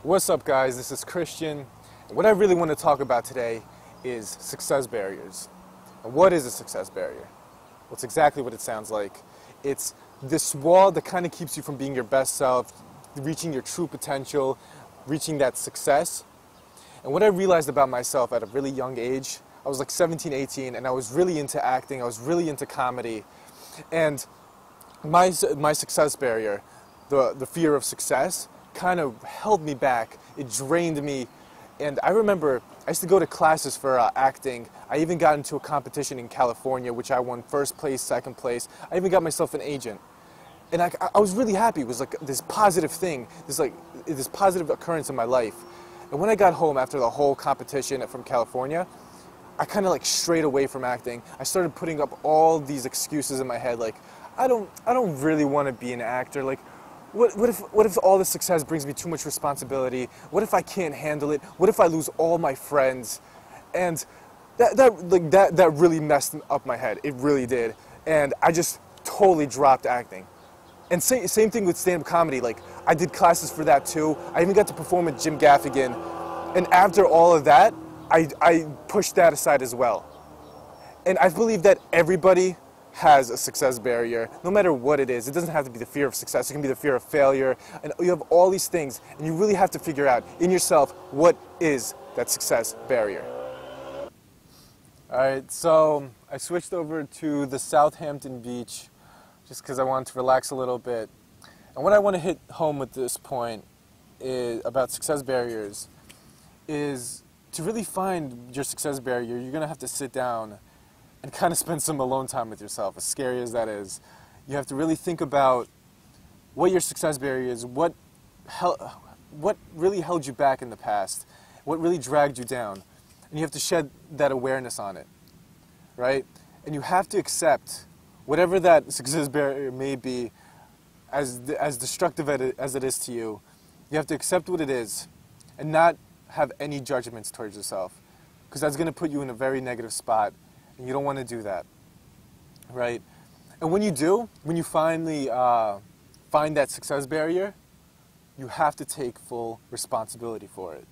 What's up, guys? This is Christian. What I really want to talk about today is success barriers. And what is a success barrier? Well, it's exactly what it sounds like. It's this wall that kind of keeps you from being your best self, reaching your true potential, reaching that success. And what I realized about myself at a really young age, I was like 17, 18, and I was really into acting, I was really into comedy. And my success barrier, the fear of success, kind of held me back. It drained me. And I remember I used to go to classes for acting. I even got into a competition in California, which I won first place, second place. I even got myself an agent. And I was really happy. It was like this positive thing, this positive occurrence in my life. And when I got home after the whole competition from California, I kind of like strayed away from acting. I started putting up all these excuses in my head, like, I don't really want to be an actor. Like, what if all this success brings me too much responsibility? What if I can't handle it? What if I lose all my friends? And that really messed up my head. It really did. And I just totally dropped acting. And same thing with stand-up comedy. Like, I did classes for that too. I even got to perform with Jim Gaffigan. And after all of that, I pushed that aside as well. And I believe that everybody has a success barrier, no matter what it is. It doesn't have to be the fear of success. It can be the fear of failure. And you have all these things, and you really have to figure out in yourself what is that success barrier. All right, so I switched over to the Southampton beach just because I wanted to relax a little bit. And what I want to hit home with this point about success barriers is to really find your success barrier, you're going to have to sit down and kind of spend some alone time with yourself, as scary as that is. You have to really think about what your success barrier is, what really held you back in the past, what really dragged you down. And you have to shed that awareness on it, right? And you have to accept whatever that success barrier may be, as destructive as it is to you. You have to accept what it is and not have any judgments towards yourself, because that's going to put you in a very negative spot. And you don't want to do that, right? And when you do, when you finally find that success barrier, you have to take full responsibility for it.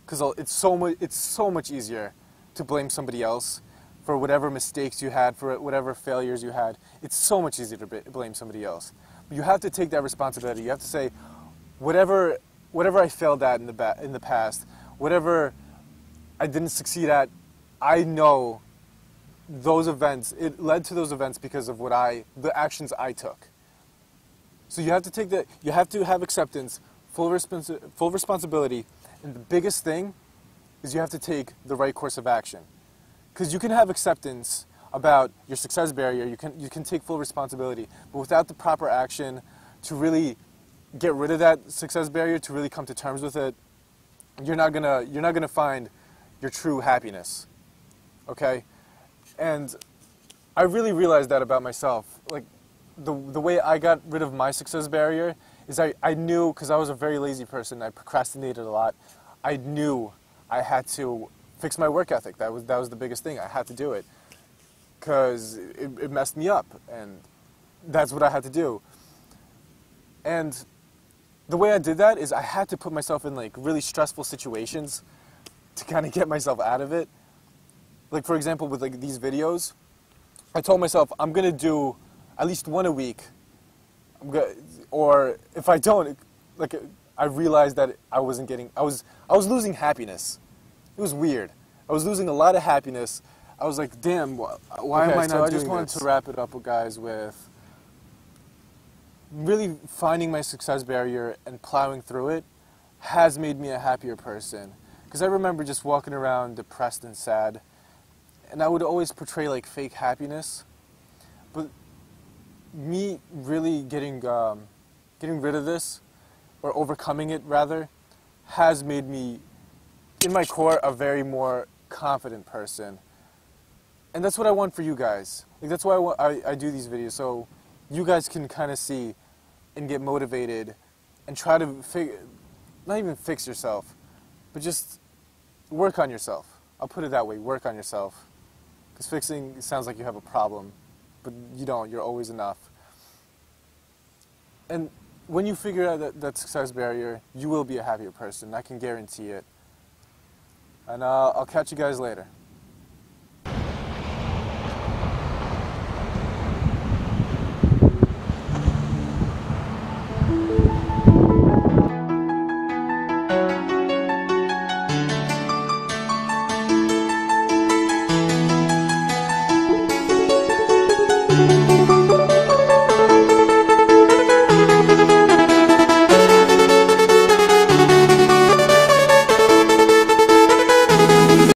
Because it's so much easier to blame somebody else for whatever mistakes you had, for whatever failures you had. It's so much easier to blame somebody else. But you have to take that responsibility. You have to say, whatever I failed at in the past, whatever I didn't succeed at, I know those events, it led to those events because of the actions I took. So you have to take that, you have to have acceptance, full responsibility, and the biggest thing is you have to take the right course of action. Because you can have acceptance about your success barrier, you can take full responsibility, but without the proper action to really get rid of that success barrier, to really come to terms with it, you're not gonna find your true happiness. Okay? And I really realized that about myself. Like, the way I got rid of my success barrier is I knew, because I was a very lazy person, I procrastinated a lot, I knew I had to fix my work ethic. That was the biggest thing. I had to do it because it messed me up, and that's what I had to do. And the way I did that is I had to put myself in like really stressful situations to kind of get myself out of it. Like, for example, with like these videos, I told myself I'm gonna do at least one a week. Or if I don't, like, I realized that I was losing happiness. It was weird. I was losing a lot of happiness. I was like, damn, why am I not doing this? So I just wanted to wrap it up, guys, with really finding my success barrier and plowing through it has made me a happier person. Because I remember just walking around depressed and sad, and I would always portray like fake happiness. But me really getting rid of this, or overcoming it rather, has made me, in my core, a very more confident person. And that's what I want for you guys. Like, that's why I do these videos, so you guys can kind of see and get motivated and try to not even fix yourself, but just work on yourself. I'll put it that way, work on yourself. Because fixing sounds like you have a problem, but you don't. You're always enough. And when you figure out that success barrier, you will be a happier person. I can guarantee it. And I'll catch you guys later.